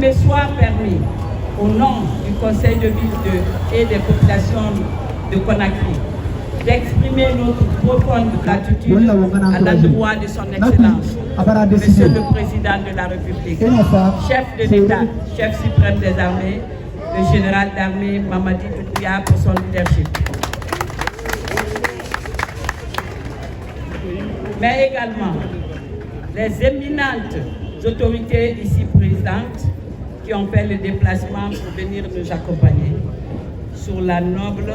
me soit permis, au nom du Conseil de ville et des populations de Conakry, d'exprimer notre profonde gratitude à l'endroit de son Excellence, Monsieur le Président de la République, chef de l'État, chef suprême des armées, le général d'armée Mamadi Doumbouya pour son leadership. Mais également les éminentes autorités ici présentes qui ont fait le déplacement pour venir nous accompagner sur la noble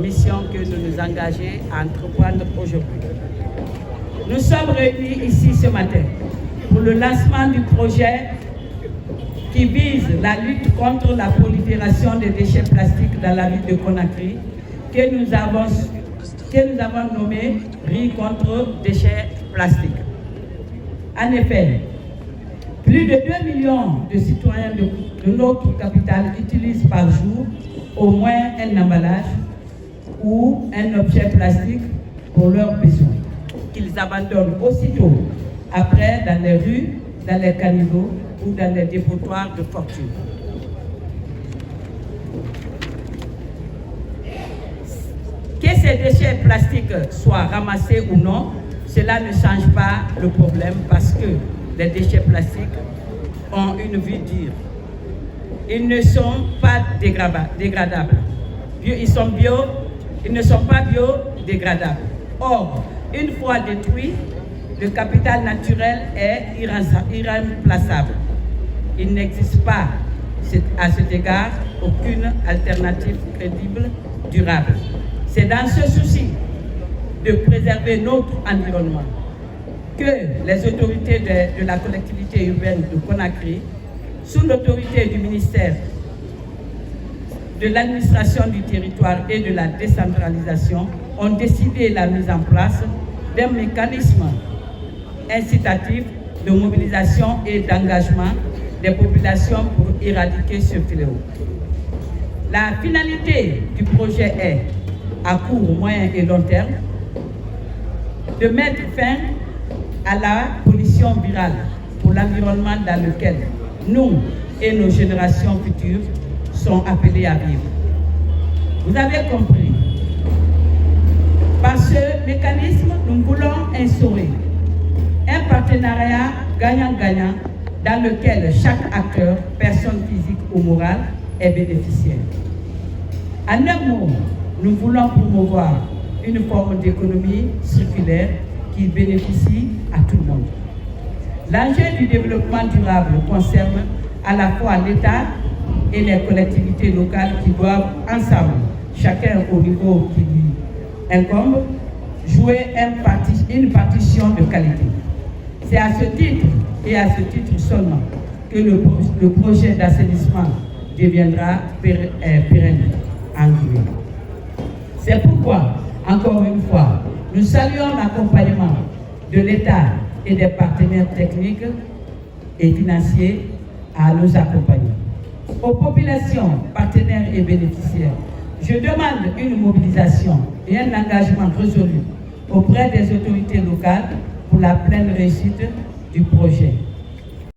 mission que nous nous engageons à entreprendre aujourd'hui. Nous sommes réunis ici ce matin pour le lancement du projet qui vise la lutte contre la prolifération des déchets plastiques dans la ville de Conakry, que nous avons nommé Riz contre déchets plastiques. En effet, plus de 2 millions de citoyens de notre capitale utilisent par jour au moins un emballage ou un objet plastique pour leurs besoins, qu'ils abandonnent aussitôt après dans les rues, dans les caniveaux ou dans les dépotoirs de fortune. Que ces déchets plastiques soient ramassés ou non, cela ne change pas le problème parce que les déchets plastiques ont une vie dure. Ils ne sont pas dégradables. Ils ne sont pas biodégradables. Or, une fois détruit, le capital naturel est irremplaçable. Il n'existe pas, à cet égard, aucune alternative crédible, durable. C'est dans ce souci de préserver notre environnement que les autorités de la collectivité urbaine de Conakry, sous l'autorité du ministère de l'administration du territoire et de la décentralisation, ont décidé la mise en place d'un mécanisme incitatif de mobilisation et d'engagement des populations pour éradiquer ce fléau. La finalité du projet est, à court, moyen et long terme, de mettre fin à la pollution virale pour l'environnement dans lequel nous et nos générations futures sont appelés à vivre. Vous avez compris. Par ce mécanisme, nous voulons instaurer un partenariat gagnant-gagnant dans lequel chaque acteur, personne physique ou morale, est bénéficiaire. En un mot, nous voulons promouvoir une forme d'économie circulaire qui bénéficie à tout le monde. L'enjeu du développement durable concerne à la fois l'État et les collectivités locales qui doivent ensemble, chacun au niveau qui lui incombe, jouer une partition de qualité. C'est à ce titre et à ce titre seulement que le projet d'assainissement deviendra pérenne en durée. C'est pourquoi, encore une fois, nous saluons l'accompagnement de l'État et des partenaires techniques et financiers à nous accompagner. Aux populations, partenaires et bénéficiaires, je demande une mobilisation et un engagement résolu auprès des autorités locales pour la pleine réussite du projet.